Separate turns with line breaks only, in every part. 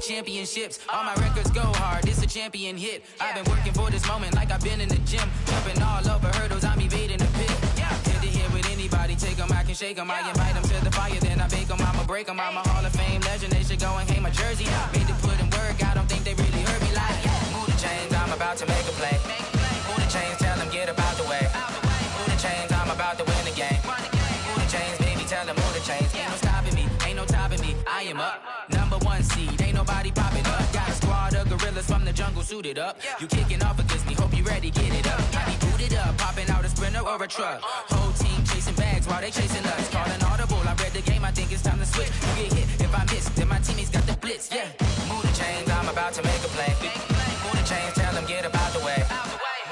championships. All my records go hard, it's a champion hit. I've been working for this moment like I've been in the gym. Jumping all over hurdles, I'm evading the pit. Head to head with anybody, take them, I can shake them. I invite them to the fire, then I bake them, I'ma break them. I'm a Hall of Fame legend, they should go and hang my jersey. Made to put in work, I don't think they really heard me like, move the chains, I'm about to make a play. Move the chains, tell them get up out the way. Move the chains, I'm about to win the game. Move the chains, baby, tell them move the chains. Ain't no stopping me, ain't no topping me, I am up. Number one seed, ain't nobody popping up. Got a squad of gorillas from the jungle suited up. You kicking off against me, hope you ready, get it up. I be booted up, popping out a Sprinter or a truck. Whole team chasing bags while they chasing us. Calling audible, I read the game, I think it's time to switch. You get hit, if I miss, then my teammates got the blitz, yeah. Move the chains, I'm about to make a play. Move the chains, tell them get up out the way.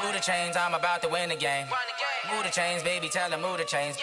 Move the chains, I'm about to win the game. Move the chains, baby, tell them move the chains.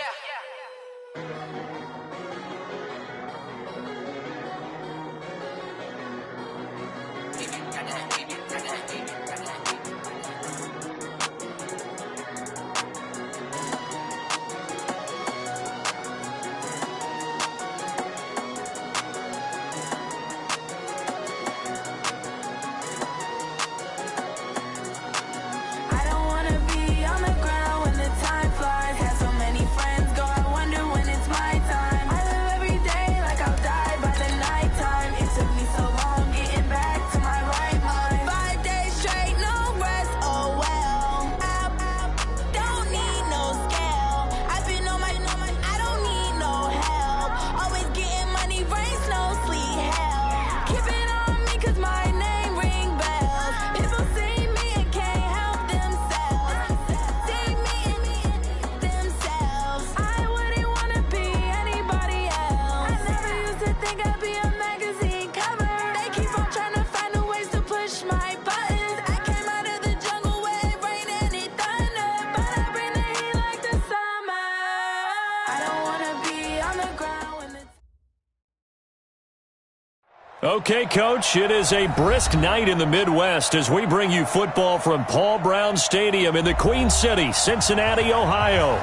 Okay, Coach, it is a brisk night in the Midwest as we bring you football from Paul Brown Stadium in the Queen City, Cincinnati, Ohio.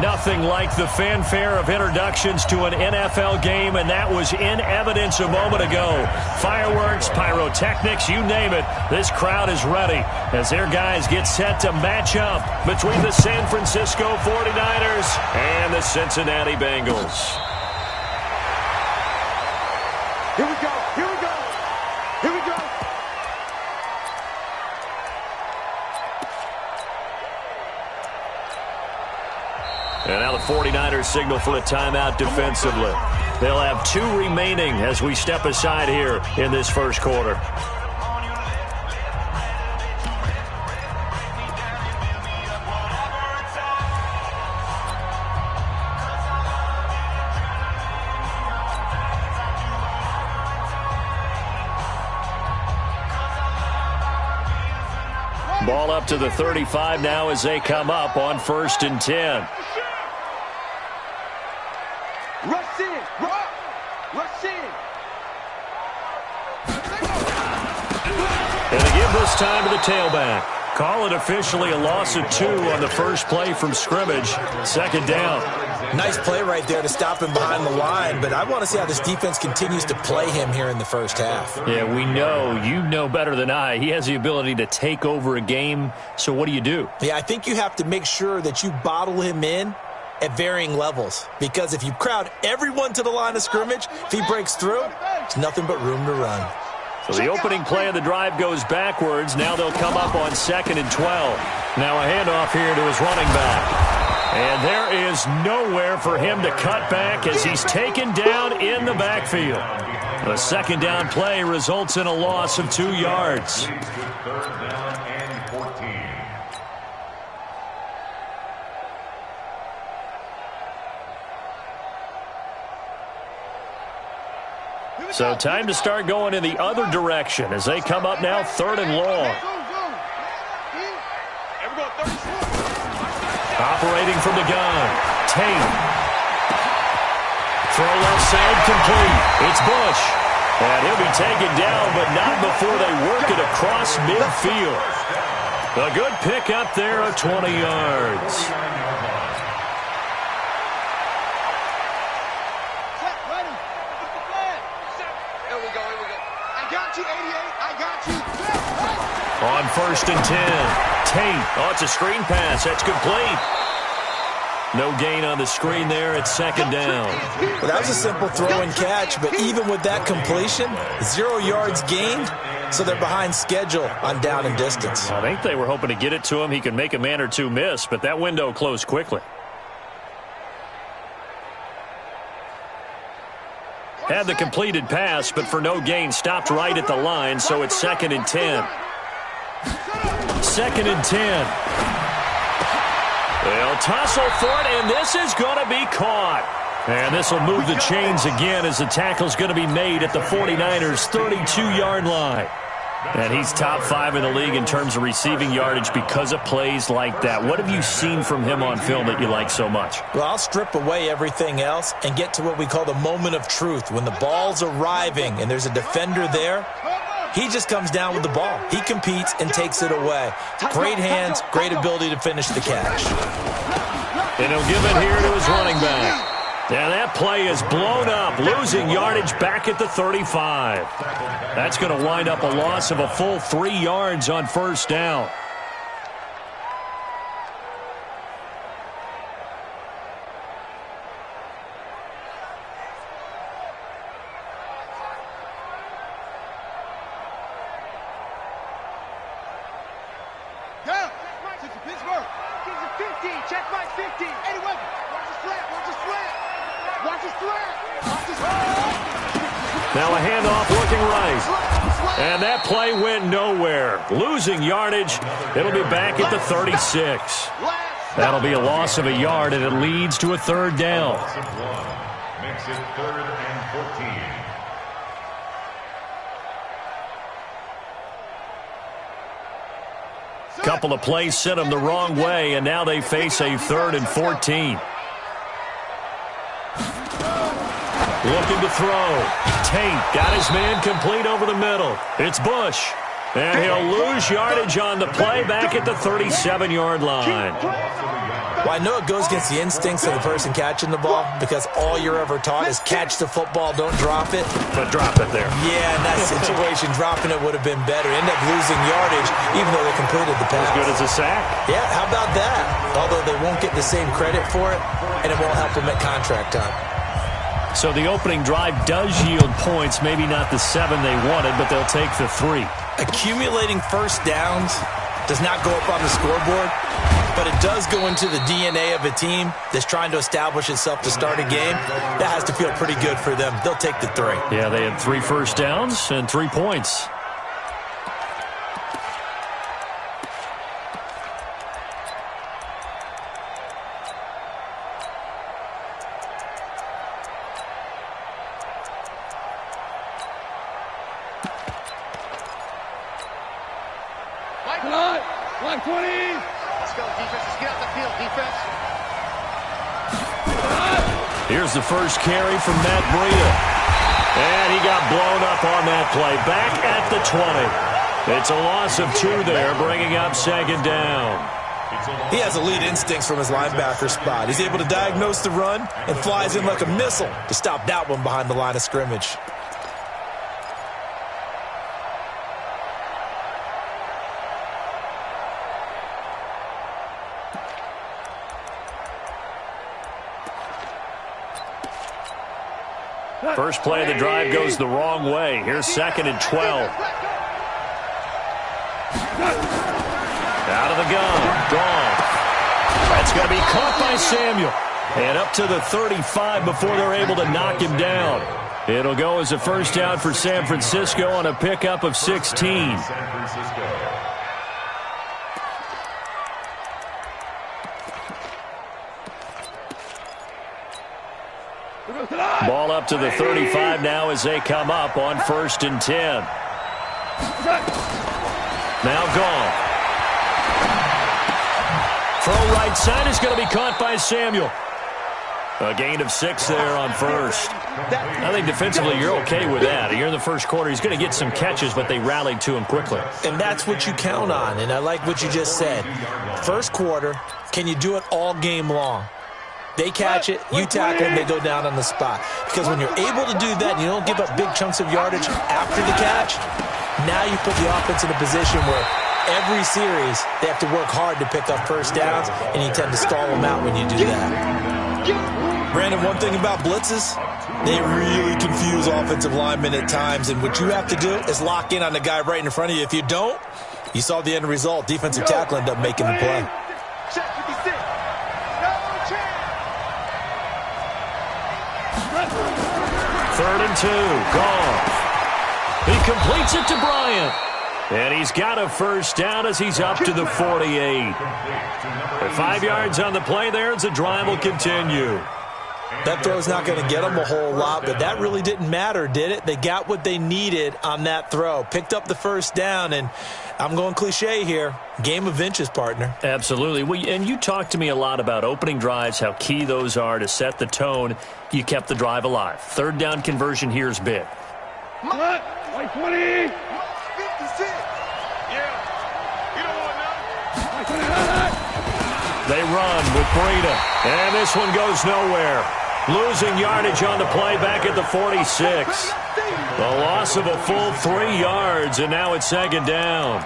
Nothing like the fanfare of introductions to an NFL game, and that was in evidence a moment ago. Fireworks, pyrotechnics, you name it. This crowd is ready as their guys get set to match up between the San Francisco 49ers and the Cincinnati Bengals.
Here we go. Here we go. Here we go.
And now the 49ers signal for a timeout defensively. They'll have 2 remaining as we step aside here in this first quarter. Ball up to the 35 now as they come up on 1st and 10.
Rush in. Rush in.
And they give this time to the tailback. Call it officially a loss of 2 on the first play from scrimmage. 2nd down.
Nice play right there to stop him behind the line, but I want to see how this defense continues to play him here in the first half.
Yeah, we know. You know better than I. He has the ability to take over a game, so what do?
Yeah, I think you have to make sure that you bottle him in at varying levels, because if you crowd everyone to the line of scrimmage, if he breaks through, there's nothing but room to run.
So the opening play of the drive goes backwards. Now they'll come up on 2nd and 12. Now a handoff here to his running back. And there is nowhere for him to cut back as he's taken down in the backfield. The 2nd down play results in a loss of 2 yards. So time to start going in the other direction as they come up now 3rd and long. Operating from the gun, Tate. Throw left side complete. It's Bush. And he'll be taken down, but not before they work it across midfield. A good pick up there of 20 yards.
Here we go. I got
On 1st and 10. Tate. Oh, it's a screen pass. That's complete. No gain on the screen there. It's 2nd down.
Well, that was a simple throw and catch, but even with that completion, 0 yards gained, so they're behind schedule on down and distance.
I think they were hoping to get it to him. He could make a man or two miss, but that window closed quickly. Had the completed pass, but for no gain, stopped right at the line, so it's 2nd and 10. 2nd and 10. They'll tussle for it, and this is going to be caught. And this will move the chains again as the tackle's going to be made at the 49ers' 32-yard line. And he's top 5 in the league in terms of receiving yardage because of plays like that. What have you seen from him on film that you like so much?
Well, I'll strip away everything else and get to what we call the moment of truth. When the ball's arriving and there's a defender there, he just comes down with the ball. He competes and takes it away. Great hands, great ability to finish the catch.
And he'll give it here to his running back. And that play is blown up, losing yardage back at the 35. That's going to wind up a loss of a full 3 yards on 1st down. Now a handoff looking right. And that play went nowhere. Losing yardage. It'll be back at the 36. That'll be a loss of a yard, and it leads to a 3rd down.
Makes it 3rd and 14.
Couple of plays sent them the wrong way, and now they face a 3rd and 14. Looking to throw. Tate got his man complete over the middle. It's Bush. And he'll lose yardage on the play back at the 37-yard line.
Well, I know it goes against the instincts of the person catching the ball because all you're ever taught is catch the football, don't drop it.
But drop it there.
Yeah, in that situation, dropping it would have been better. End up losing yardage even though they completed the pass.
As good as a sack.
Yeah, how about that? Although they won't get the same credit for it, and it won't help them at contract time.
So the opening drive does yield points, maybe not the 7 they wanted, but they'll take the 3.
Accumulating first downs does not go up on the scoreboard, but it does go into the DNA of a team that's trying to establish itself to start a game. That has to feel pretty good for them. They'll take the 3.
Yeah, they had 3 first downs and 3 points.
Line 20.
Let's go, defense. Let's get out the field, defense.
Here's the first carry from Matt Breida. And he got blown up on that play. Back at the 20. It's a loss of 2 there, bringing up 2nd down.
He has elite instincts from his linebacker spot. He's able to diagnose the run and flies in like a missile to stop that one behind the line of scrimmage.
First play of the drive goes the wrong way. Here's 2nd and 12. Out of the gun. Gone. That's going to be caught by Samuel. And up to the 35 before they're able to knock him down. It'll go as a first down for San Francisco on a pickup of 16. Ball up to the 35 now as they come up on 1st and 10. Now gone. Throw right side is going to be caught by Samuel. A gain of 6 there on 1st. I think defensively you're okay with that. You're in the first quarter. He's going to get some catches, but they rallied to him quickly.
And that's what you count on, and I like what you just said. First quarter, can you do it all game long? They catch it, you tackle them, they go down on the spot. Because when you're able to do that and you don't give up big chunks of yardage after the catch, now you put the offense in a position where every series they have to work hard to pick up first downs, and you tend to stall them out when you do that. Brandon, one thing about blitzes, they really confuse offensive linemen at times, and what you have to do is lock in on the guy right in front of you. If you don't, you saw the end result. Defensive tackle ended up making the play.
Third and 2, Goff. He completes it to Bryant. And he's got a first down as he's up to the 48. With 5 yards on the play there as the drive will continue.
That throw's not going to get them a whole lot, but that really didn't matter, did it? They got what they needed on that throw. Picked up the first down, and I'm going cliche here. Game of inches, partner.
Absolutely. And you talked to me a lot about opening drives, how key those are to set the tone. You kept the drive alive. Third down conversion here is big.
Like 20.
They run with Breida, and this one goes nowhere. Losing yardage on the play back at the 46. The loss of a full 3 yards, and now it's second down.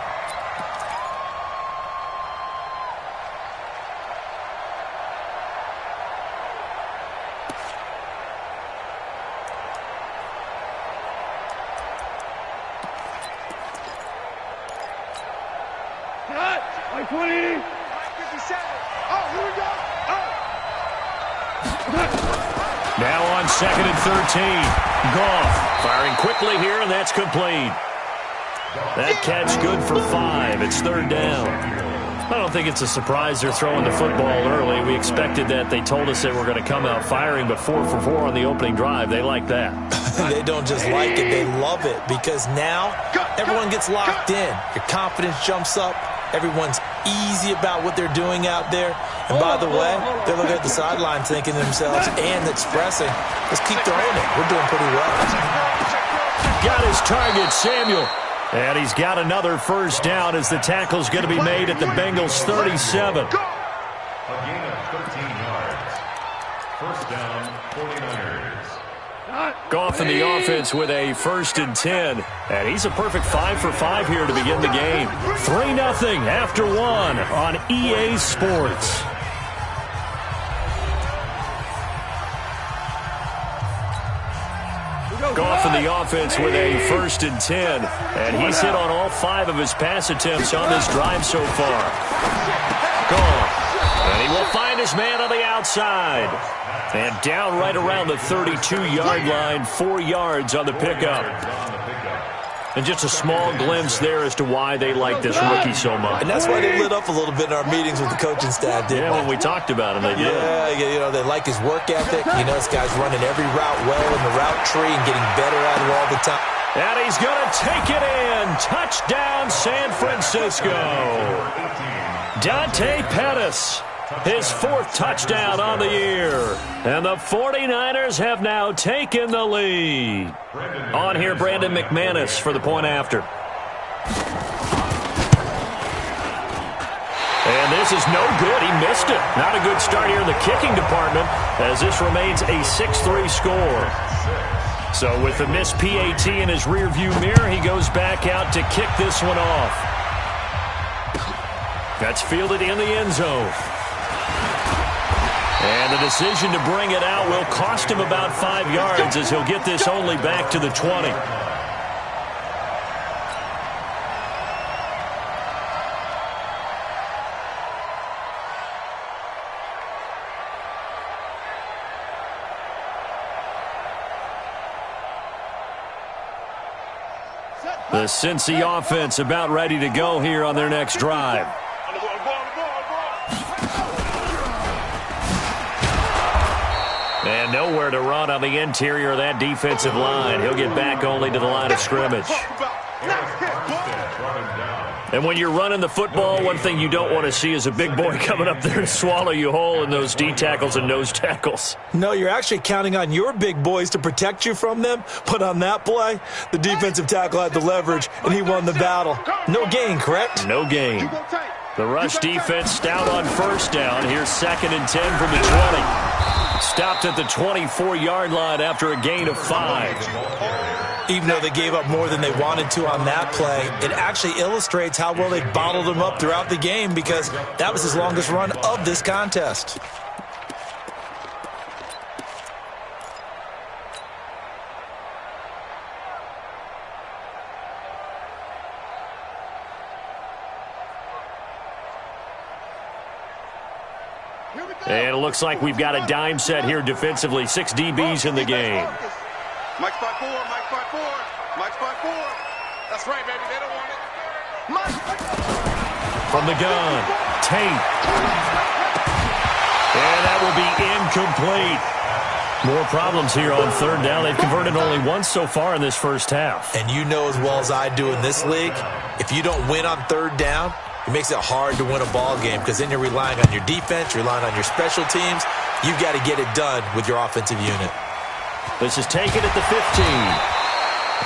Like 20.
Now on second and 13. Goff firing quickly here, and that's complete. That catch good for 5. It's third down. I don't think it's a surprise they're throwing the football early. We expected that. They told us they were going to come out firing, but 4 for 4 on the opening drive. They like that.
They don't just like it, they love it, because now everyone gets locked in. Your confidence jumps up. Everyone's easy about what they're doing out there. And by the way, they're looking at the sideline thinking to themselves and expressing, let's keep throwing it. We're doing pretty well.
Got his target, Samuel. And he's got another first down as the tackle's going to be made at the Bengals' 37.
A gain of 13 yards. First down, 49ers.
Goff in the offense with a 1st and 10. And he's a perfect 5 for 5 here to begin the game. 3-0 after 1 on EA Sports. Goff in the offense with a 1st and 10. And he's hit on all 5 of his pass attempts on this drive so far. Goff. And he will find his man on the outside. And down right around the 32-yard line, 4 yards on the pickup. And just a small glimpse there as to why they like this rookie so much.
And that's why they lit up a little bit in our meetings with the coaching staff, didn't they?
When we talked about him, they did.
Yeah, they like his work ethic. You know, this guy's running every route well in the route tree and getting better at it all the time.
And he's going to take it in. Touchdown, San Francisco. Dante Pettis. His 4th touchdown on the year. And the 49ers have now taken the lead. On here, Brandon McManus for the point after. And this is no good. He missed it. Not a good start here in the kicking department as this remains a 6-3 score. So with the missed PAT in his rearview mirror, he goes back out to kick this one off. That's fielded in the end zone. And the decision to bring it out will cost him about 5 yards as he'll get this only back to the 20. The Cincy offense about ready to go here on their next drive. And nowhere to run on the interior of that defensive line. He'll get back only to the line of scrimmage. And when you're running the football, one thing you don't want to see is a big boy coming up there and swallow you whole in those D tackles and nose tackles.
No, you're actually counting on your big boys to protect you from them. But on that play, the defensive tackle had the leverage, and he won the battle. No gain, correct?
No gain. The rush defense stout on first down. Here's 2nd and 10 from the 20. Stopped at the 24-yard line after a gain of 5.
Even though they gave up more than they wanted to on that play, it actually illustrates how well they bottled them up throughout the game because that was his longest run of this contest.
And it looks like we've got a dime set here defensively. 6 DBs in the game.
Mike spot 4, Mike spot 4, Mike spot 4. That's right, baby. They don't want it.
From the gun, Tate. And that will be incomplete. More problems here on third down. They've converted only once so far in this first half.
And you know as well as I do in this league, if you don't win on third down, it makes it hard to win a ball game because then you're relying on your defense, you're relying on your special teams. You've got to get it done with your offensive unit.
This is taken at the 15.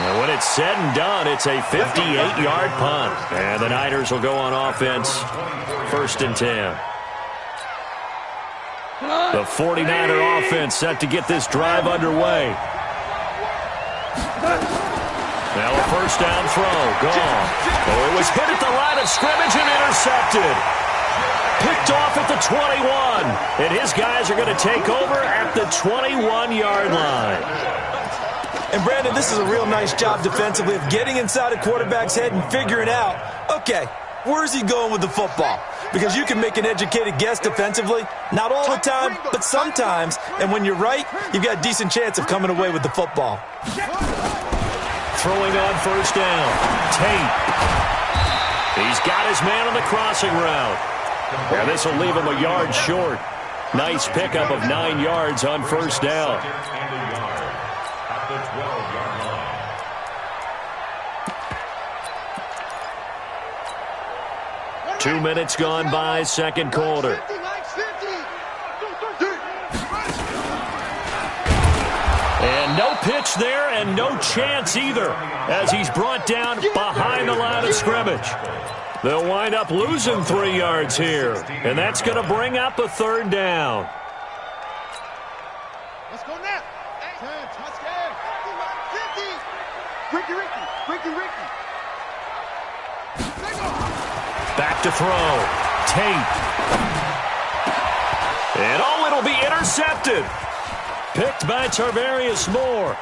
And when it's said and done, it's a 58-yard punt. And the Niners will go on offense, 1st and 10. The 49er offense set to get this drive underway. Now a first down throw, gone. Oh, it was hit at the line of scrimmage and intercepted. Picked off at the 21. And his guys are going to take over at the 21-yard line.
And Brandon, this is a real nice job defensively of getting inside a quarterback's head and figuring out, okay, where's he going with the football? Because you can make an educated guess defensively, not all the time, but sometimes. And when you're right, you've got a decent chance of coming away with the football.
Throwing on first down, Tate. He's got his man on the crossing route. And this will leave him a yard short. Nice pickup of 9 yards on first down.
At the 12-yard line.
2 minutes gone by, second quarter. And no pitch there and no chance either as he's brought down behind the line of scrimmage. They'll wind up losing 3 yards here, and that's going to bring up a third down.
Let's go now. 10, touchdown. 50. Ricky.
Back to throw. Tate. And oh, it'll be intercepted. Picked by Tarvarius Moore.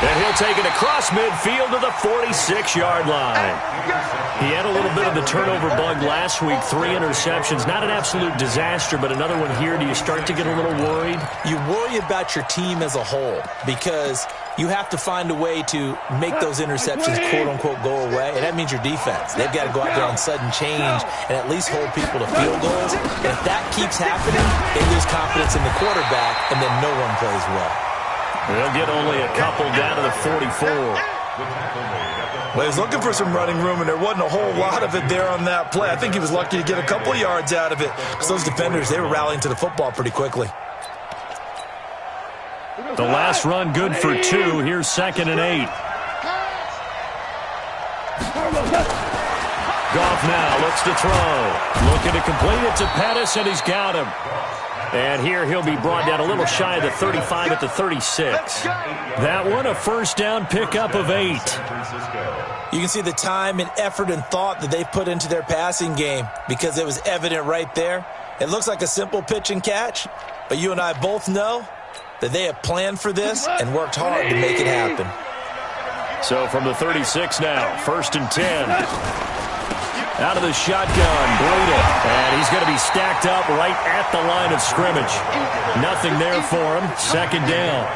And he'll take it across midfield to the 46-yard line. He had a little bit of the turnover bug last week, 3 interceptions. Not an absolute disaster, but another one here. Do you start to get a little worried?
You worry about your team as a whole because you have to find a way to make those interceptions, quote-unquote, go away, and that means your defense. They've got to go out there on sudden change and at least hold people to field goals. And if that keeps happening, they lose confidence in the quarterback, and then no one plays well.
They'll get only a couple down to the 44.
Well, he was looking for some running room, and there wasn't a whole lot of it there on that play. I think he was lucky to get a couple yards out of it because those defenders, they were rallying to the football pretty quickly.
The last run good for 2. Here's 2nd and 8. Goff now looks to throw. Looking to complete it to Pettis, and he's got him. And here he'll be brought down a little shy of the 35 at the 36. That one a first down pickup of 8.
You can see the time and effort and thought that they put into their passing game because it was evident right there. It looks like a simple pitch and catch, but you and I both know that they have planned for this and worked hard to make it happen.
So from the 36 now, 1st and 10. Out of the shotgun, Breida, and he's going to be stacked up right at the line of scrimmage. Nothing there for him. 2nd down.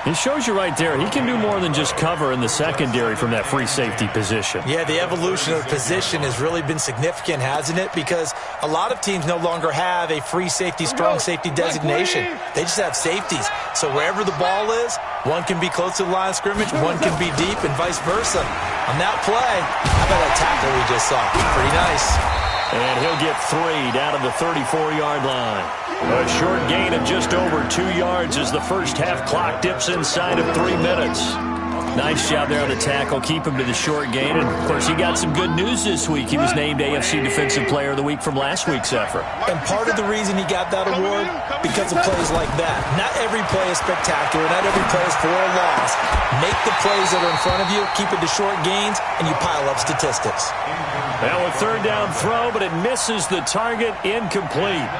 It shows you right there, he can do more than just cover in the secondary from that free safety position.
Yeah, the evolution of the position has really been significant, hasn't it? Because a lot of teams no longer have a free safety, strong safety designation. They just have safeties. So wherever the ball is, one can be close to the line of scrimmage, one can be deep, and vice versa. On that play, how about that tackle we just saw? Pretty nice.
And he'll get 3 down to the 34-yard line. A short gain of just over 2 yards as the first half clock dips inside of 3 minutes. Nice job there on the tackle. Keep him to the short gain. And, of course, he got some good news this week. He was named AFC Defensive Player of the Week from last week's effort.
And part of the reason he got that award, because of plays like that. Not every play is spectacular. Not every play is for a loss. Make the plays that are in front of you, keep it to short gains, and you pile up statistics.
Now a third down throw, but it misses the target. Incomplete.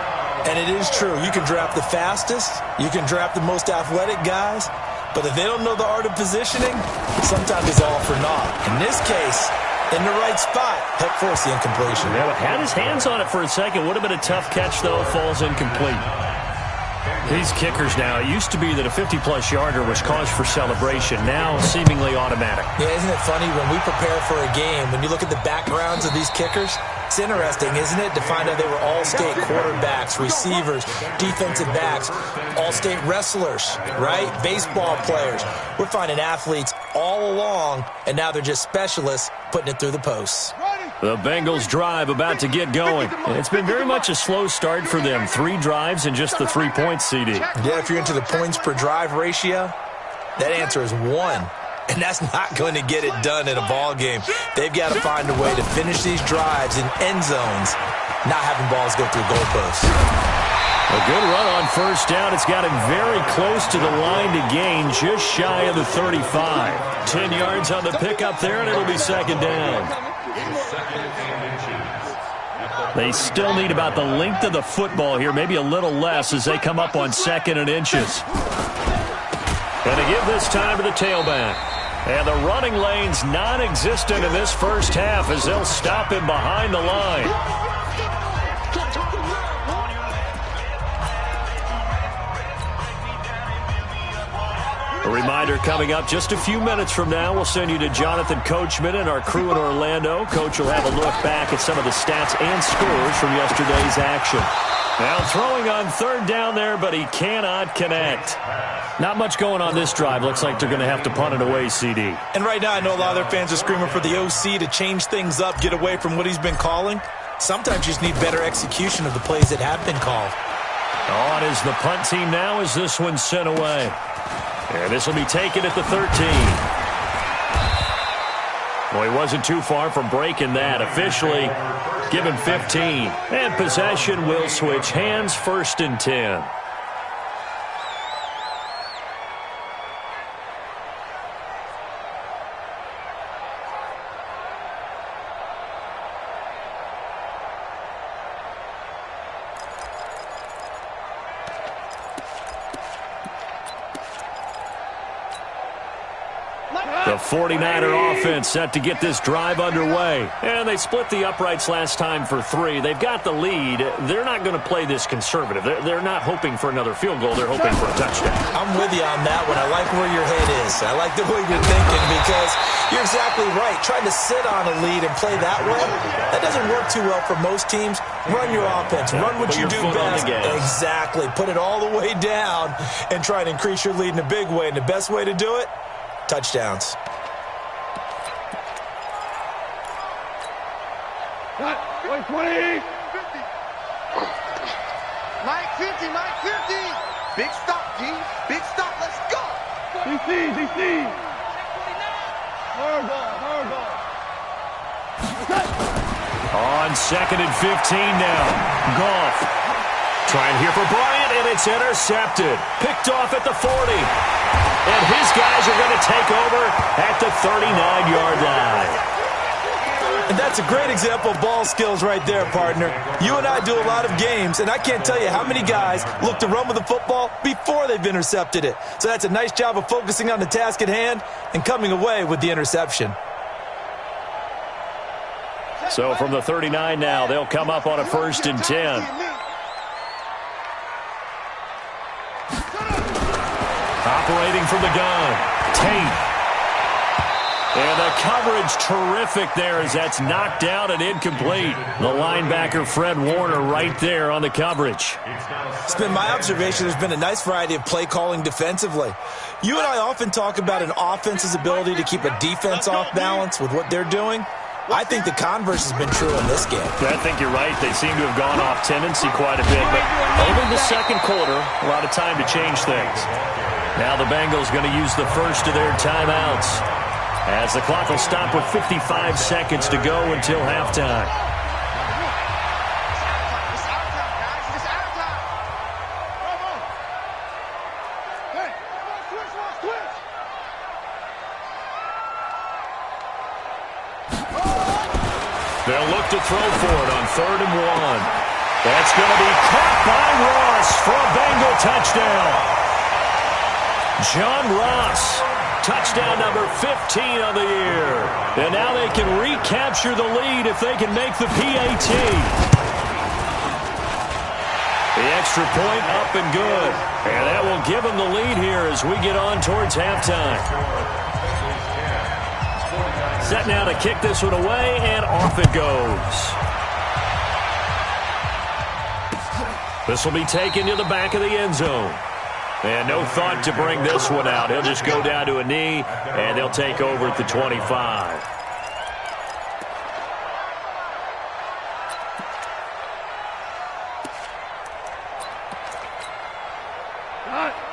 And it is true. You can draft the fastest. You can draft the most athletic guys. But if they don't know the art of positioning, sometimes it's all for naught. In this case, in the right spot, helped force the incompletion.
Yeah, had his hands on it for a second. Would have been a tough catch, though. Falls incomplete. These kickers now, it used to be that a 50-plus yarder was cause for celebration. Now, seemingly automatic.
Yeah, isn't it funny when we prepare for a game, when you look at the backgrounds of these kickers, it's interesting, isn't it, to find out they were all-state quarterbacks, receivers, defensive backs, all-state wrestlers, right? Baseball players. We're finding athletes all along, and now they're just specialists putting it through the posts.
The Bengals drive about to get going. It's been very much a slow start for them. 3 drives and just the 3 points, CD.
Yeah, if you're into the points per drive ratio, that answer is 1. And that's not going to get it done in a ball game. They've got to find a way to finish these drives in end zones, not having balls go through goalposts.
A good run on first down. It's got him very close to the line to gain, just shy of the 35. 10 yards on the pickup there, and it'll be second down. They still need about the length of the football here, maybe a little less as they come up on 2nd and inches. And to give this time to the tailback. And the running lane's non-existent in this first half as they'll stop him behind the line. A reminder coming up just a few minutes from now. We'll send you to Jonathan Coachman and our crew in Orlando. Coach will have a look back at some of the stats and scores from yesterday's action. Now throwing on third down there, but he cannot connect. Not much going on this drive. Looks like they're going to have to punt it away, CD.
And right now I know a lot of their fans are screaming for the OC to change things up, get away from what he's been calling. Sometimes you just need better execution of the plays that have been called.
On is the punt team now as this one's sent away. And this will be taken at the 13. Well, he wasn't too far from breaking that. Officially given 15. And possession will switch hands, 1st and 10. The 49er offense set to get this drive underway. And they split the uprights last time for 3. They've got the lead. They're not going to play this conservative. They're not hoping for another field goal. They're hoping for a touchdown.
I'm with you on that one. I like where your head is. I like the way you're thinking because you're exactly right. Trying to sit on a lead and play that way, that doesn't work too well for most teams. Run your offense. Run what you do best. Exactly. Put it all the way down and try to increase your lead in a big way. And the best way to do it, touchdowns.
Mike 20. Mike 50, Mike 50. Big stop, G. Big stop. Let's go. DC. Hard ball.
On 2nd and 15 now. Goff trying here for Bryant, and it's intercepted. Picked off at the 40. And his guys are going to take over at the 39-yard line.
And that's a great example of ball skills right there, partner. You and I do a lot of games, and I can't tell you how many guys look to run with the football before they've intercepted it. So that's a nice job of focusing on the task at hand and coming away with the interception.
So from the 39 now, they'll come up on a 1st and 10. Operating from the gun, Tate. And the coverage terrific there as that's knocked down and incomplete. The linebacker, Fred Warner, right there on the coverage.
It's been my observation there's been a nice variety of play calling defensively. You and I often talk about an offense's ability to keep a defense off balance with what they're doing. I think the converse has been true in this game.
I think you're right. They seem to have gone off tendency quite a bit, but over the second quarter, a lot of time to change things. Now the Bengals going to use the first of their timeouts, as the clock will stop with 55 seconds to go until halftime. They'll look to throw for it on 3rd and 1. That's going to be caught by Ross for a Bengal touchdown. John Ross, touchdown number 15 on the year. And now they can recapture the lead if they can make the PAT. The extra point up and good. And that will give them the lead here as we get on towards halftime. Set now to kick this one away, and off it goes. This will be taken to the back of the end zone. And no thought to bring this one out. He'll just go down to a knee, and they'll take over at the 25.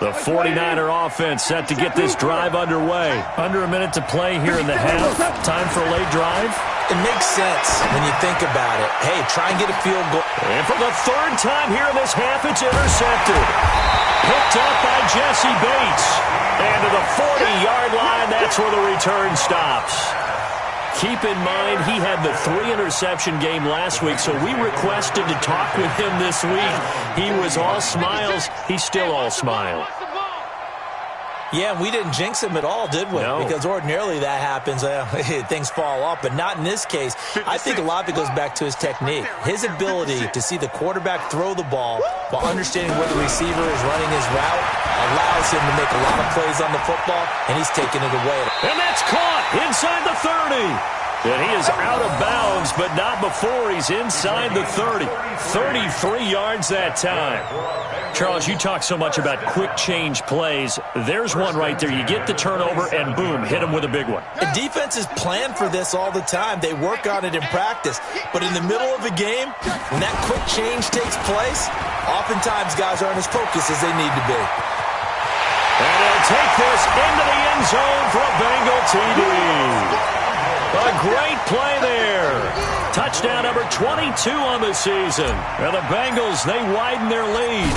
The 49er offense set to get this drive underway. Under a minute to play here in the half. Time for a late drive.
It makes sense when you think about it. Hey, try and get a field goal.
And for the 3rd time here in this half, it's intercepted. Picked up by Jesse Bates. And to the 40-yard line, that's where the return stops. Keep in mind, he had the 3-interception game last week, so we requested to talk with him this week. He was all smiles. He's still all smile.
Yeah, we didn't jinx him at all, did we?
No.
Because ordinarily that happens. Things fall off, but not in this case. I think a lot of it goes back to his technique. His ability to see the quarterback throw the ball while understanding where the receiver is running his route allows him to make a lot of plays on the football, and he's taking it away.
And that's caught inside the 30. And he is out of bounds, but not before he's inside the 30. 33 yards that time. Charles, you talk so much about quick change plays. There's one right there. You get the turnover, and boom, hit him with a big one.
The defenses plan for this all the time. They work on it in practice. But in the middle of a game, when that quick change takes place, oftentimes guys aren't as focused as they need to be.
And he'll take this into the end zone for a Bengal TD. A great play there. Touchdown number 22 on the season. And the Bengals, they widen their lead.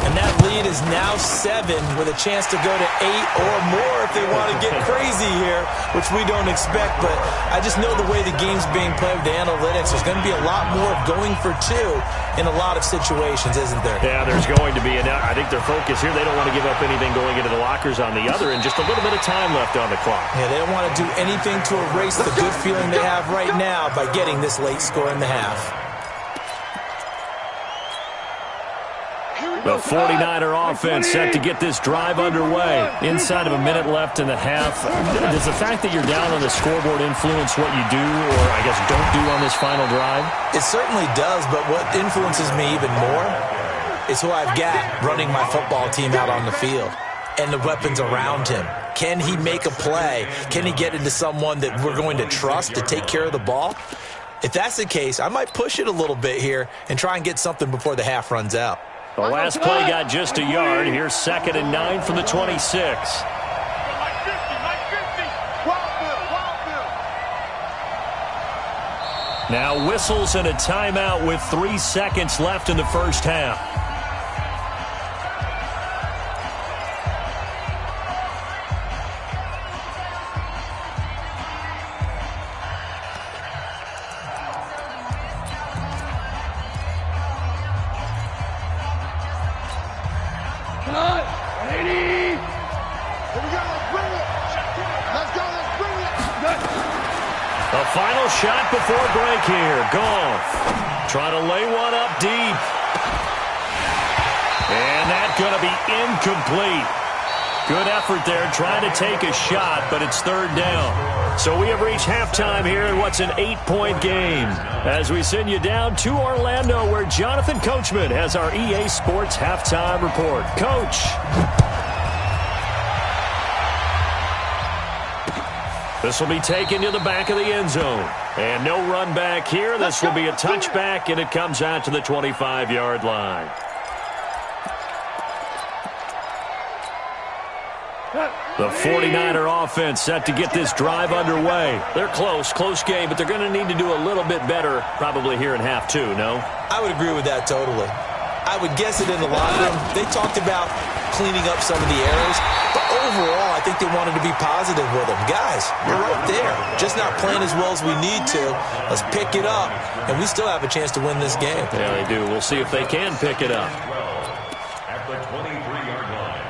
And that lead is now 7 with a chance to go to 8 or more if they want to get crazy here, which we don't expect. But I just know the way the game's being played with the analytics, there's going to be a lot more of going for 2 in a lot of situations, isn't there?
Yeah, there's going to be. And I think their focus here, they don't want to give up anything going into the lockers on the other, and just a little bit of time left on the clock.
Yeah, they don't want to do anything to erase the good feeling they have right now by getting this late score in the half.
The 49er offense set to get this drive underway. Inside of a minute left in the half. Does the fact that you're down on the scoreboard influence what you do, or I guess don't do on this final drive?
It certainly does, but what influences me even more is who I've got running my football team out on the field and the weapons around him. Can he make a play? Can he get into someone that we're going to trust to take care of the ball? If that's the case, I might push it a little bit here and try and get something before the half runs out.
The last play got just a yard. Here's 2nd and 9 from the 26. Now whistles and a timeout with 3 seconds left in the first half. The final shot before break here. Goff trying to lay one up deep. And that's going to be incomplete. Good effort there trying to take a shot, but it's 3rd down. So we have reached halftime here in what's an 8-point game. As we send you down to Orlando, where Jonathan Coachman has our EA Sports halftime report. Coach. This will be taken to the back of the end zone. And no run back here. This will be a touchback, and it comes out to the 25-yard line. The 49er offense set to get this drive underway. They're close game, but they're going to need to do a little bit better probably here in half two, no?
I would agree with that totally. I would guess it in the locker room. They talked about cleaning up some of the errors, but overall, I think they wanted to be positive with them. Guys, we're right there, just not playing as well as we need to. Let's pick it up, and we still have a chance to win this game.
Yeah, they do. We'll see if they can pick it up.
At the 23-yard line.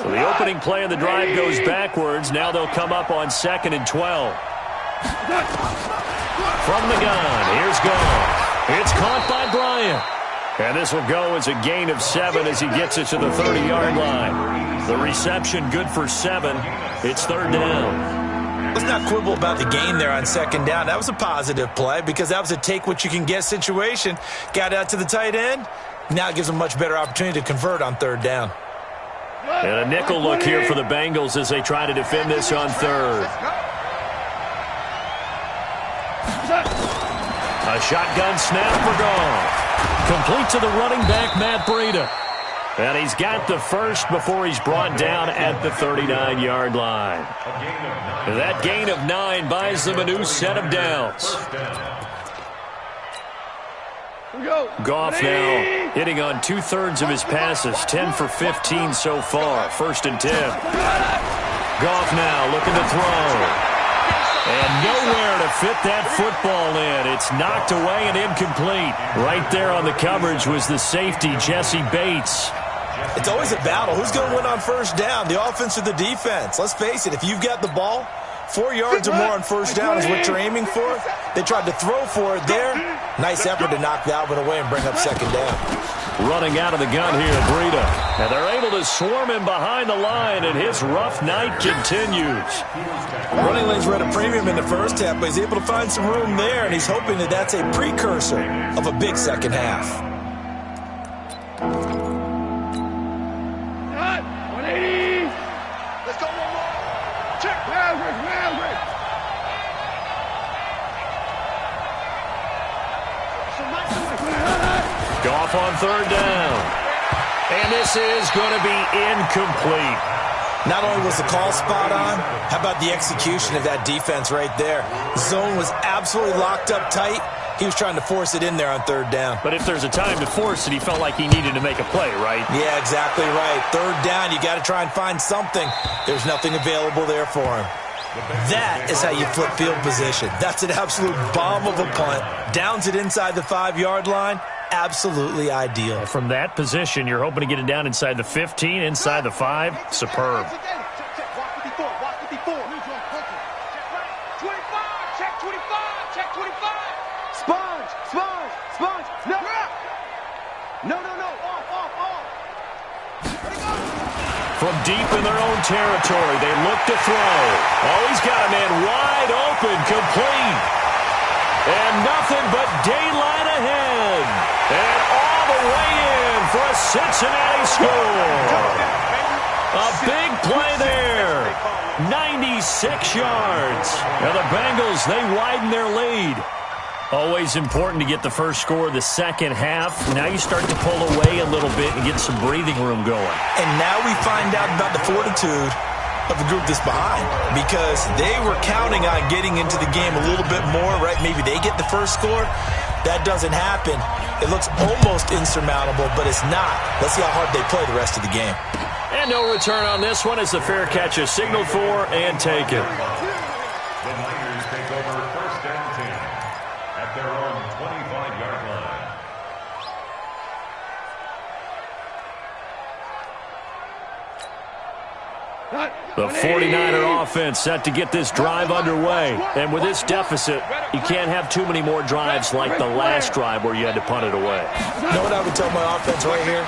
So the opening play of the drive goes backwards. Now they'll come up on 2nd and 12. From the gun, here's Goff. It's caught by Bryant. And this will go as a gain of 7 as he gets it to the 30-yard line. The reception good for 7. It's 3rd down.
Let's not quibble about the gain there on 2nd down. That was a positive play because that was a take-what-you-can-get situation. Got out to the tight end. Now it gives them a much better opportunity to convert on 3rd down.
And a nickel look here for the Bengals as they try to defend this on 3rd. A shotgun snap for Goff. Complete to the running back, Matt Breida. And he's got the first before he's brought down at the 39-yard line. That gain of 9 buys them a new set of downs. Goff now hitting on 2/3 of his passes, 10 for 15 so far. 1st and 10. Goff now looking to throw. And nowhere to fit that football in. It's knocked away and incomplete. Right there on the coverage was the safety, Jesse Bates.
It's always a battle. Who's going to win on 1st down, the offense or the defense? Let's face it, if you've got the ball, 4 yards or more on 1st down is what you're aiming for. They tried to throw for it there. Nice effort to knock that one away and bring up 2nd down.
Running out of the gun here, Breida. And they're able to swarm him behind the line, and his rough night continues.
Running lanes were at a premium in the 1st half, but he's able to find some room there, and he's hoping that that's a precursor of a big 2nd half.
180. Let's go one more. Check. Maverick.
Goff on 3rd down. And this is going to be incomplete.
Not only was the call spot on, how about the execution of that defense right there? Zone was absolutely locked up tight. He was trying to force it in there on 3rd down.
But if there's a time to force it, he felt like he needed to make a play, right?
Yeah, exactly right. 3rd down, you got to try and find something. There's nothing available there for him. That is how you flip field position. That's an absolute bomb of a punt. Downs it inside the 5-yard line. Absolutely ideal.
From that position, you're hoping to get it down inside the 15, inside the 5. Superb. From deep in their own territory, they look to throw. Oh, he's got a man wide open, complete. And nothing but daylight ahead. And all the way in for a Cincinnati score. A big play there. 96 yards. Now the Bengals, they widen their lead. Always important to get the first score of the 2nd half. Now you start to pull away a little bit and get some breathing room going.
And now we find out about the fortitude of the group that's behind, because they were counting on getting into the game a little bit more, right? Maybe they get the first score. That doesn't happen. It looks almost insurmountable, but it's not. Let's see how hard they play the rest of the game.
And no return on this one as the fair catch is signaled for and taken.
The Niners take over 1st and 10 at their own 25-yard line.
The 49er offense set to get this drive underway. And with this deficit, you can't have too many more drives like the last drive where you had to punt it away.
You know what I would tell my offense right here?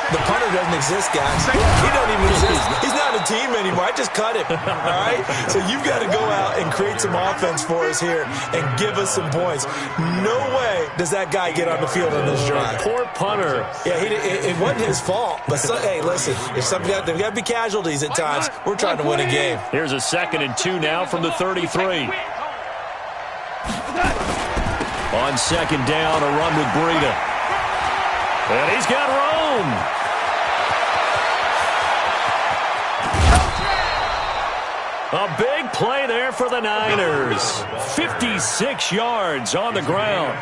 The punter doesn't exist, guys. He don't even exist. He's not a team anymore. I just cut him, all right? So you've got to go out and create some offense for us here and give us some points. No way does that guy get on the field on this drive.
Poor punter.
Yeah, it wasn't his fault. But, hey, listen, there's got to be casualties at times. We're trying to win a game.
Here's a 2nd and 2 now from the 33. On second down, a run with Breida. And he's got room. A big play there for the Niners. 56 yards on the ground.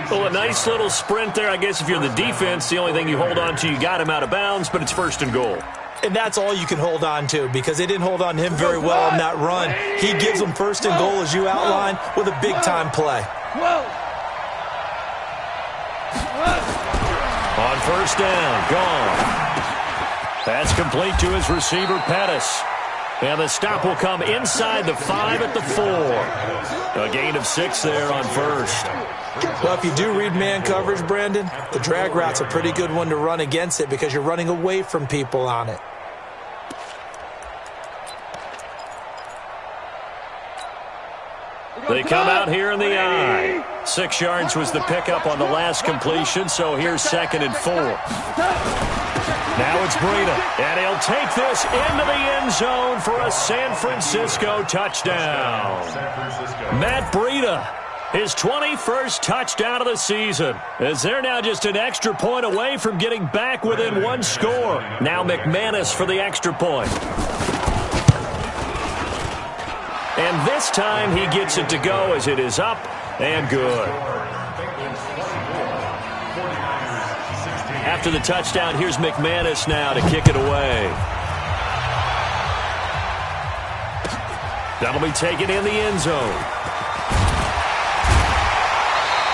Well, a nice little sprint there. I guess if you're the defense, the only thing you hold on to, you got him out of bounds, but it's first and goal.
And that's all you can hold on to because they didn't hold on to him very well on that run. He gives them first and goal, as you outlined, with a big-time play.
On first down, gone. That's complete to his receiver, Pettis. And the stop will come inside the 5 at the 4. A gain of 6 there on first.
Well, if you do read man coverage, Brandon, the drag route's a pretty good one to run against it because you're running away from people on it.
They come out here in the I. 6 yards was the pickup on the last completion, so here's second and 4. Now it's Breida, and he'll take this into the end zone for a San Francisco touchdown. Matt Breida, his 21st touchdown of the season, as they're now just an extra point away from getting back within 1 score. Now McManus for the extra point. And this time he gets it to go as it is up and good. After the touchdown, here's McManus now to kick it away. That'll be taken in the end zone.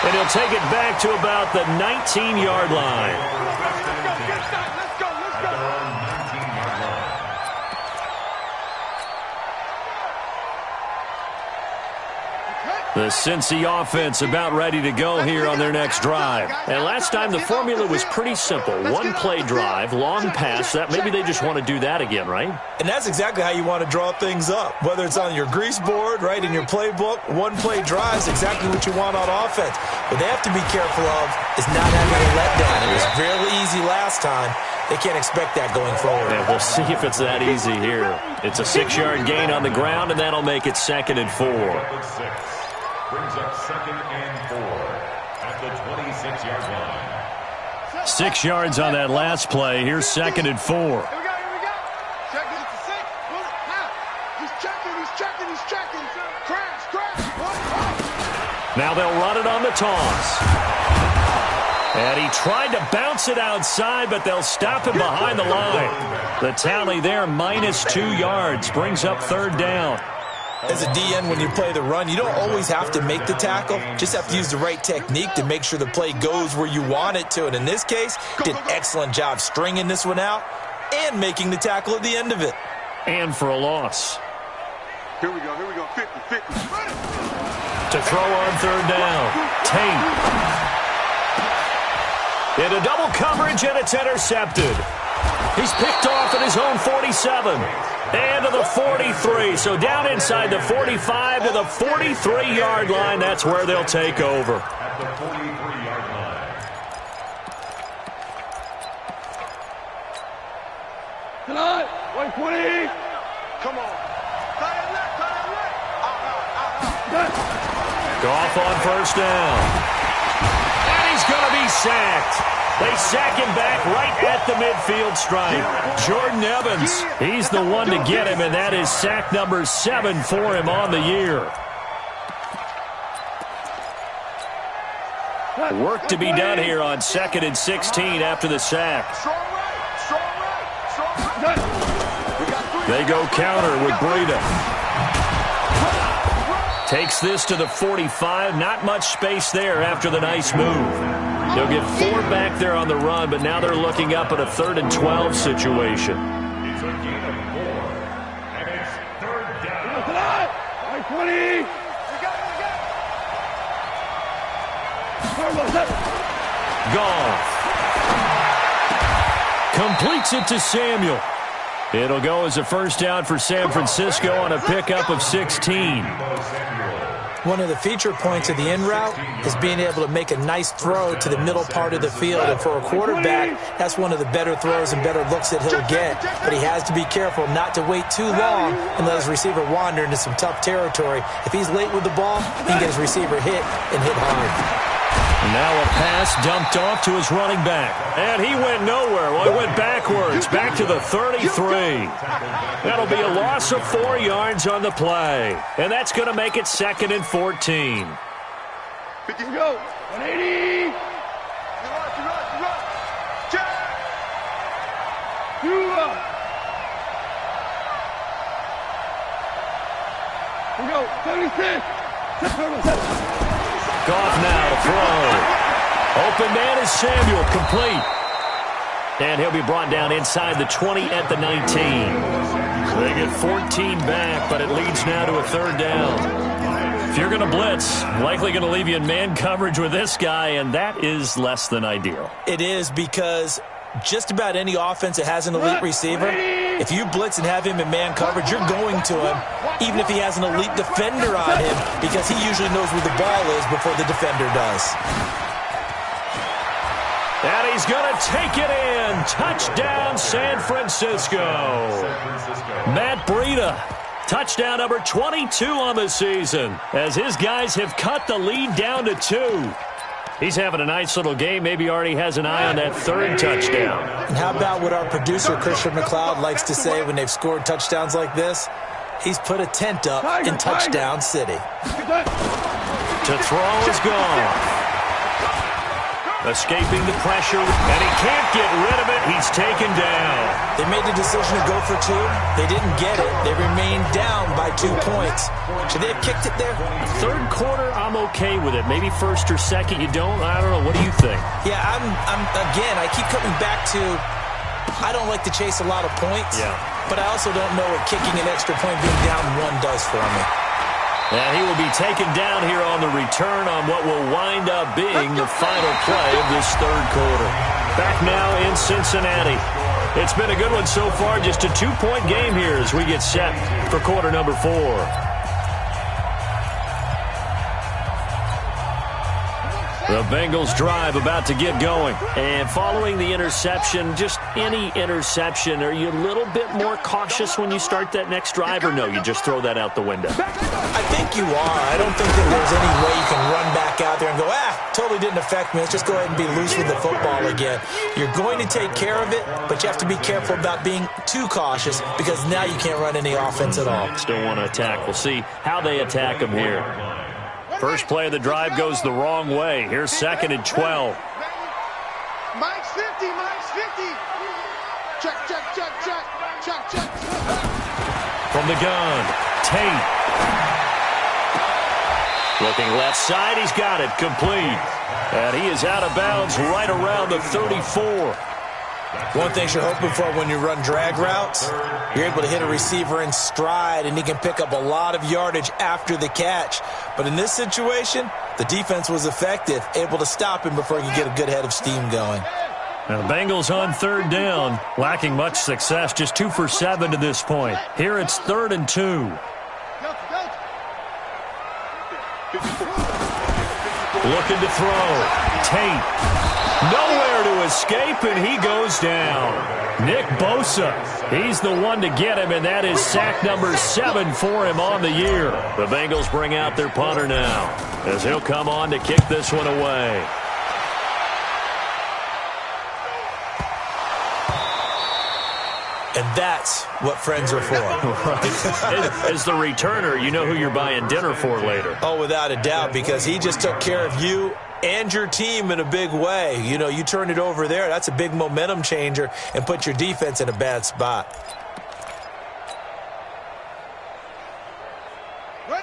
And he'll take it back to about the 19-yard line. The Cincy offense about ready to go here on their next drive. And last time the formula was pretty simple. 1-play drive, long pass. That maybe they just want to do that again, right?
And that's exactly how you want to draw things up. Whether it's on your grease board, right, in your playbook, 1-play drive is exactly what you want on offense. What they have to be careful of is not having a letdown. It was really easy last time. They can't expect that going forward.
Yeah, we'll see if it's that easy here. It's a 6-yard gain on the ground, and that'll make it second and 4.
Brings up second and 4 at the 26-yard line.
6 yards on that last play. Here's second and 4.
Here we go. Check it, it's a 6. He's checking. Crash.
Now they'll run it on the toss. And he tried to bounce it outside, but they'll stop him behind the line. The tally there, -2 yards, brings up third down.
As a DN, when you play the run, you don't always have to make the tackle. Just have to use the right technique to make sure the play goes where you want it to. And in this case, did an excellent job stringing this one out and making the tackle at the end of it.
And for a loss.
Here we go. 50.
To throw on third down. Tate. Into double coverage, and it's intercepted. He's picked off at his own 47. And to the 43. So down inside the 45 to the 43-yard line. That's where they'll take over.
At the 43-yard line.
Tonight, 120.
Come on.
Goff on first down. And he's going to be sacked. They sack him back right at the midfield stripe. Jordan Evans, he's the one to get him, and that is sack number 7 for him on the year. Work to be done here on 2nd and 16 after the sack. They go counter with Breida. Takes this to the 45. Not much space there after the nice move. They'll get 4 back there on the run, but now they're looking up at a 3rd and 12 situation.
It's a gain of 4, and it's third down.
20.
Goff completes it to Samuel. It'll go as a first down for San Francisco on a pickup of 16.
One of the feature points of the in route is being able to make a nice throw to the middle part of the field. And for a quarterback, that's one of the better throws and better looks that he'll get. But he has to be careful not to wait too long and let his receiver wander into some tough territory. If he's late with the ball, he can get his receiver hit and hit hard.
Now a pass dumped off to his running back. And he went nowhere. Well, he went backwards, back to the 33. That'll be a loss of 4 yards on the play. And that's going to make it 2nd and 14.
50 go. 180. Check. 2 up. We go. 76.
Goff now to throw. Open man is Samuel, complete. And he'll be brought down inside the 20 at the 19. They get 14 back, but it leads now to a 3rd down. If you're going to blitz, likely going to leave you in man coverage with this guy, and that is less than ideal.
It is, because just about any offense that has an elite receiver, if you blitz and have him in man coverage, you're going to him, even if he has an elite defender on him, because he usually knows where the ball is before the defender does.
And he's going to take it in. Touchdown, San Francisco. Matt Breida, touchdown number 22 on the season, as his guys have cut the lead down to 2. He's having a nice little game. Maybe already has an eye on that 3rd touchdown.
And how about what our producer, Christian McLeod, likes to say when they've scored touchdowns like this? He's put a tent up in Touchdown City.
To throw is gone. Escaping the pressure, and he can't get rid of it. He's taken down.
They made the decision to go for 2. They didn't get it. They remained down by 2 points. Should they have kicked it there?
3rd quarter, I'm okay with it. Maybe 1st or 2nd, you don't. I don't know. What do you think?
Yeah, again, I keep coming back to, I don't like to chase a lot of points.
Yeah.
But I also don't know what kicking an extra point being down 1 does for me.
And he will be taken down here on the return on what will wind up being the final play of this 3rd quarter. Back now in Cincinnati. It's been a good one so far. Just a 2-point game here as we get set for quarter number 4. The Bengals drive about to get going. And following the interception, just any interception, are you a little bit more cautious when you start that next drive, or no, you just throw that out the window?
I think you are. I don't think that there's any way you can run back out there and go, totally didn't affect me. Let's just go ahead and be loose with the football again. You're going to take care of it, but you have to be careful about being too cautious, because now you can't run any offense at all.
Still want to attack. We'll see how they attack him here. First play of the drive goes the wrong way. Here's 2nd and 12.
Mike's 50, Mike's 50. Check.
From the gun, Tate. Looking left side, he's got it, complete. And he is out of bounds right around the 34.
One thing you're hoping for when you run drag routes, you're able to hit a receiver in stride, and he can pick up a lot of yardage after the catch. But in this situation, the defense was effective, able to stop him before he could get a good head of steam going.
Now the Bengals on 3rd down, lacking much success, just 2 for 7 to this point. Here it's 3rd and 2. Looking to throw. Tate. Nowhere to escape, and he goes down. Nick Bosa, he's the one to get him, and that is sack number 7 for him on the year. The Bengals bring out their punter now, as he'll come on to kick this one away.
And that's what friends are for.
Right. As the returner, you know who you're buying dinner for later.
Oh, without a doubt, because he just took care of you and your team in a big way. You know, you turn it over there, that's a big momentum changer, and put your defense in a bad spot.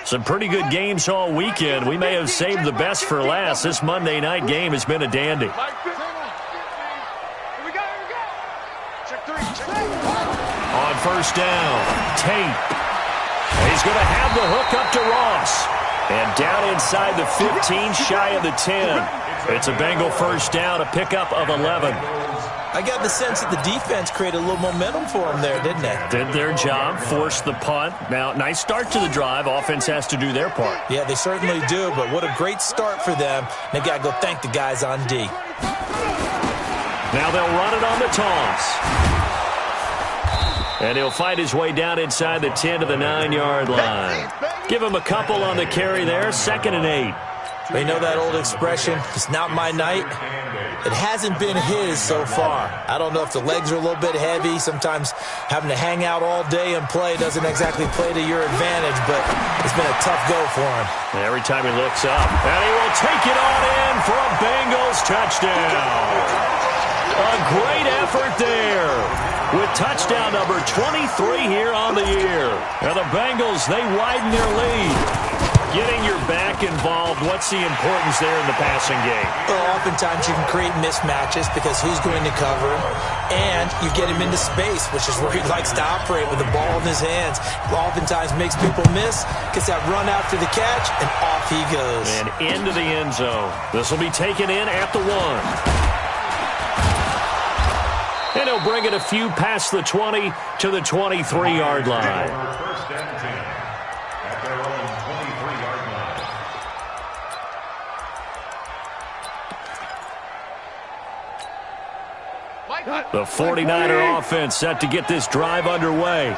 Some pretty good games all weekend. We may have saved the best for last. This Monday night game has been a dandy. On 1st down, Tate. He's going to have the hook up to Ross. And down inside the 15, shy of the 10. It's a Bengal 1st down, a pickup of 11.
I got the sense that the defense created a little momentum for them there, didn't they?
Did their job, forced the punt. Now, nice start to the drive. Offense has to do their part.
Yeah, they certainly do, but what a great start for them. They got to go thank the guys on D.
Now they'll run it on the toss. And he'll fight his way down inside the 10 to the 9-yard line. Give him a couple on the carry there, 2nd and 8.
They know that old expression, it's not my night. It hasn't been his so far. I don't know if the legs are a little bit heavy. Sometimes having to hang out all day and play doesn't exactly play to your advantage, but it's been a tough go for him.
Every time he looks up, and he will take it on in for a Bengals touchdown. A great effort there with touchdown number 23 here on the year. Now the Bengals, they widen their lead. Getting your back involved, what's the importance there in the passing game?
Well, oftentimes you can create mismatches because who's going to cover him, and you get him into space, which is where he likes to operate with the ball in his hands. Oftentimes makes people miss, gets that run after the catch, and off he goes.
And into the end zone. This will be taken in at the 1. And he'll bring it a few past the 20 to the 23-yard line.
First and 10 at their own 23-yard line.
The 49er offense set to get this drive underway.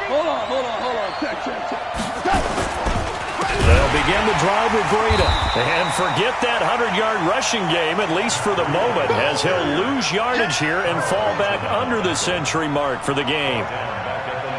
Hold on. Check.
They'll begin the drive with Breida. And forget that 100-yard rushing game, at least for the moment, as he'll lose yardage here and fall back under the century mark for the game.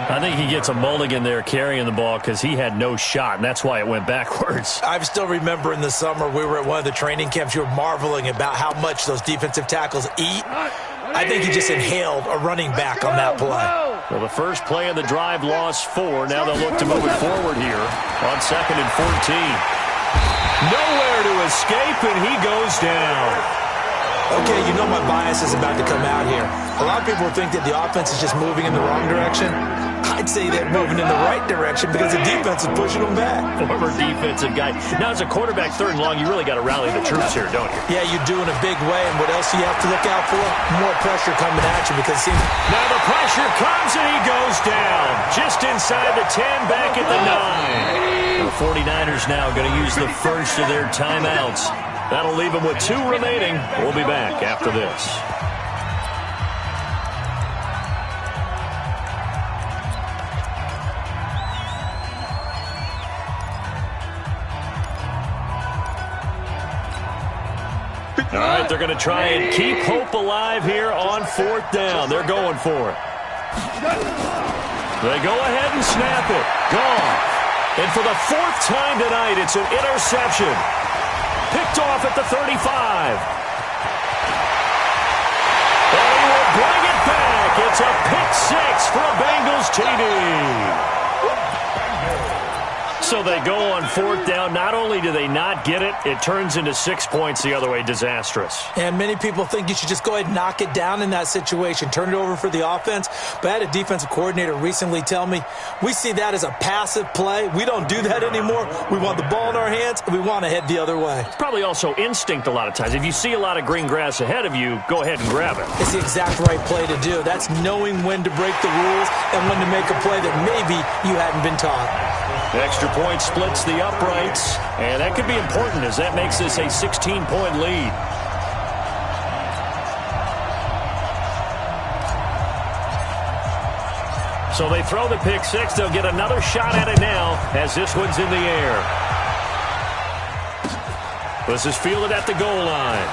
I think he gets a mulligan there carrying the ball because he had no shot, and that's why it went backwards.
I still remember in the summer we were at one of the training camps. You were marveling about how much those defensive tackles eat. I think he just inhaled a running back on that play.
Well, the first play of the drive lost 4. Now they'll look to move it forward here on 2nd and 14. Nowhere to escape, and he goes down.
Okay, you know my bias is about to come out here. A lot of people think that the offense is just moving in the wrong direction. I'd say they're moving in the right direction because the defense is pushing them back.
Former defensive guy. Now, as a quarterback, 3rd and long, you really got to rally the troops here, don't you?
Yeah, you do in a big way. And what else do you have to look out for? More pressure coming at you because it seems...
Now the pressure comes and he goes down. Just inside the 10, back at the 9. The 49ers now going to use the first of their timeouts. That'll leave them with 2 remaining. We'll be back after this. All right, they're going to try and keep hope alive here on 4th down. They're going for it. They go ahead and snap it. Gone. And for the 4th time tonight, it's an interception. Picked off at the 35. And he will bring it back. It's a pick 6 for a Bengals TD. So they go on 4th down. Not only do they not get it, it turns into 6 points the other way. Disastrous.
And many people think you should just go ahead and knock it down in that situation. Turn it over for the offense. But I had a defensive coordinator recently tell me, we see that as a passive play. We don't do that anymore. We want the ball in our hands, and we want to head the other way.
It's probably also instinct a lot of times. If you see a lot of green grass ahead of you, go ahead and grab it.
It's the exact right play to do. That's knowing when to break the rules and when to make a play that maybe you hadn't been taught.
Extra point splits the uprights, and that could be important as that makes this a 16-point lead. So they throw the pick 6. They'll get another shot at it now as this one's in the air. This is fielded at the goal line.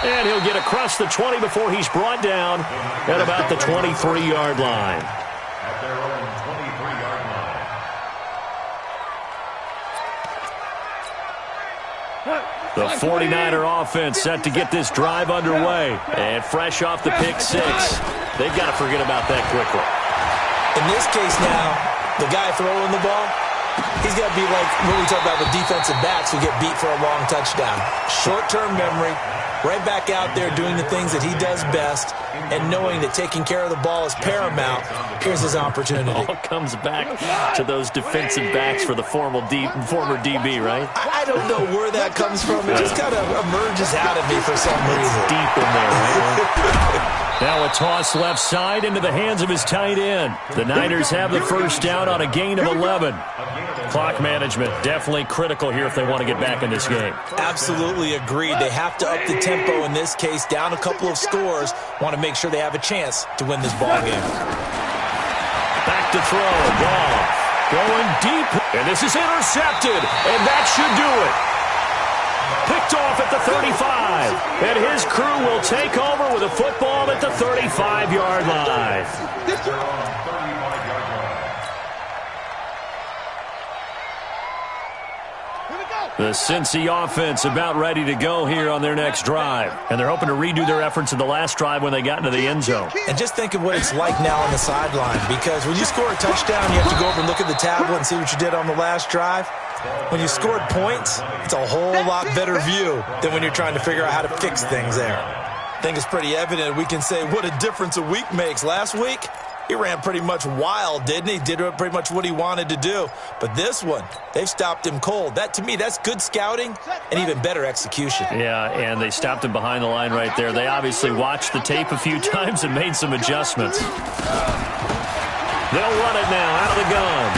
And he'll get across the 20 before he's brought down at about the 23-yard line.
At their own 23-yard line.
The 49er offense set to get this drive underway. And fresh off the pick 6, they've got to forget about that quickly.
In this case now, the guy throwing the ball, He's got to be like what we talk about with defensive backs who get beat for a long touchdown. Short-term memory, right back out there doing the things that he does best, and knowing that taking care of the ball is paramount. Here's his opportunity.
It all comes back to those defensive backs for the former DB, right?
I don't know where that comes from. It just kind of emerges out of me for some reason.
Deep in there, right? Now a toss left side into the hands of his tight end. The Niners have the first down on a gain of 11. Clock management definitely critical here if they want to get back in this game.
Absolutely agreed. They have to up the tempo in this case, down a couple of scores. Want to make sure they have a chance to win this ball game.
Back to throw. Goff going deep. And this is intercepted. And that should do it. Picked off at the 35. And his crew will take over with a football at the 35-yard line. The Cincy offense about ready to go here on their next drive. And they're hoping to redo their efforts in the last drive when they got into the end zone.
And just think of what it's like now on the sideline, because when you score a touchdown, you have to go over and look at the tablet and see what you did on the last drive. When you scored points, it's a whole lot better view than when you're trying to figure out how to fix things there. I think it's pretty evident we can say what a difference a week makes. Last week, he ran pretty much wild, didn't he? Did pretty much what he wanted to do. But this one, they've stopped him cold. That, to me, that's good scouting and even better execution.
Yeah, and they stopped him behind the line right there. They obviously watched the tape a few times and made some adjustments. They'll run it now out of the gun.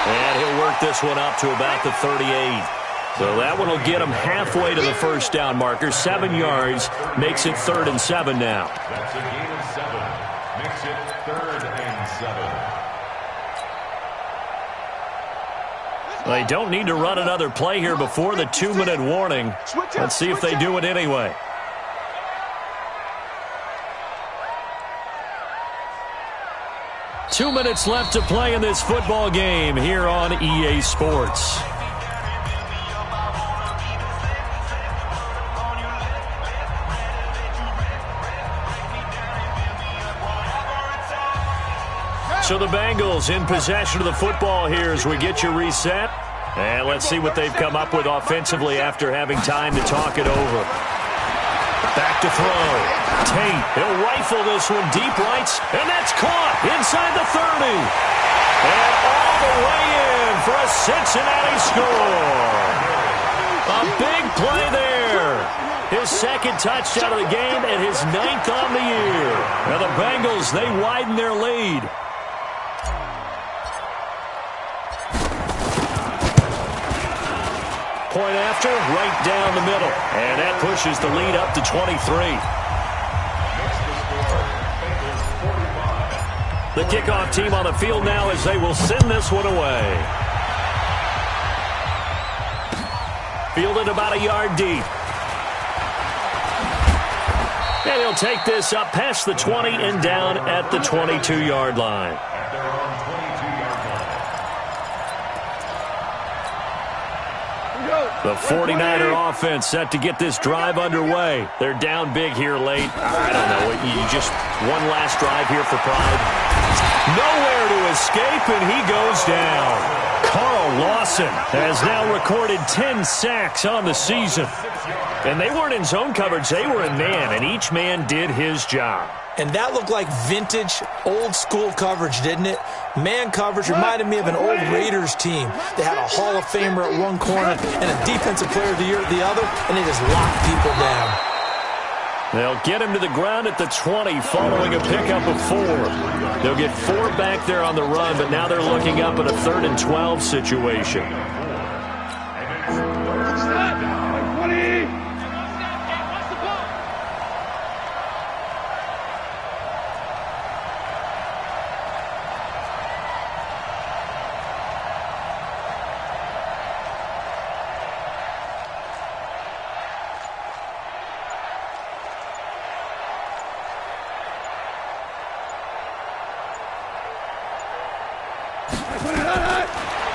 And he'll work this one up to about the 38. So that one will get him halfway to the first down marker. 7 yards makes it 3rd and 7 now.
That's a gain of 7. Makes it 3rd and 7.
They don't need to run another play here before the 2-minute warning. Let's see if they do it anyway. Two minutes left to play in this football game here on EA Sports. So the Bengals in possession of the football here as we get you reset. And let's see what they've come up with offensively after having time to talk it over. Back to throw. Tate, he'll rifle this one deep right, and that's caught inside the 30. And all the way in for a Cincinnati score. A big play there. His second touchdown of the game and his 9th on the year. Now the Bengals, they widen their lead. Point after, right down the middle. And that pushes the lead up to 23. The kickoff team on the field now as they will send this one away. Fielded about a yard deep. And he'll take this up past the 20 and down at the 22-yard line. The 49er offense set to get this drive underway. They're down big here late. I don't know. You just one last drive here for pride. Nowhere to escape, and he goes down. Carl Lawson has now recorded 10 sacks on the season. And they weren't in zone coverage. They were in man, and each man did his job.
And that looked like vintage, old-school coverage, didn't it? Man coverage reminded me of an old Raiders team. They had a Hall of Famer at one corner and a Defensive Player of the Year at the other, and they just locked people down.
They'll get him to the ground at the 20 following a pickup of 4. They'll get 4 back there on the run, but now they're looking up at a 3rd and 12 situation.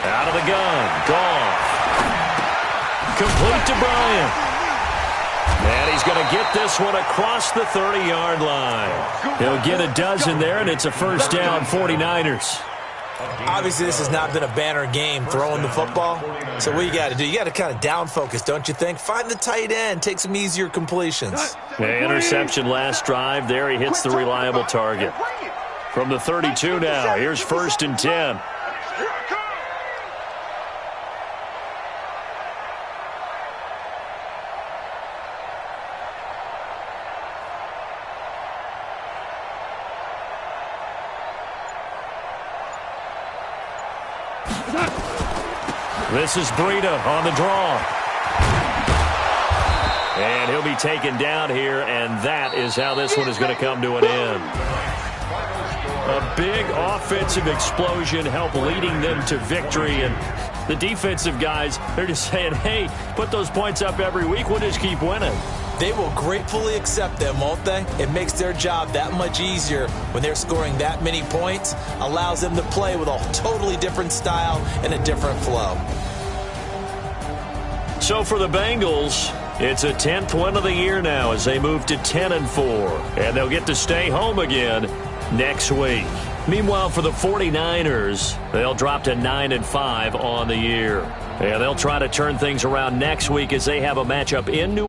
Out of the gun, Goff. Complete to Bryant. And he's going to get this one across the 30-yard line. He'll get a dozen there, and it's a first down, 49ers.
Obviously, this has not been a banner game throwing the football. So what you got to do, you got to kind of down focus, don't you think? Find the tight end, take some easier completions.
Yeah, interception last drive. There he hits the reliable target. From the 32 now, here's 1st and 10. This is Breida on the draw. And he'll be taken down here, and that is how this one is going to come to an end. A big offensive explosion helped leading them to victory, and the defensive guys, they're just saying, hey, put those points up every week, we'll just keep winning.
They will gratefully accept them, won't they? It makes their job that much easier when they're scoring that many points, allows them to play with a totally different style and a different flow.
So for the Bengals, it's a 10th win of the year now as they move to 10-4, and they'll get to stay home again next week. Meanwhile, for the 49ers, they'll drop to 9-5 on the year. And they'll try to turn things around next week as they have a matchup in New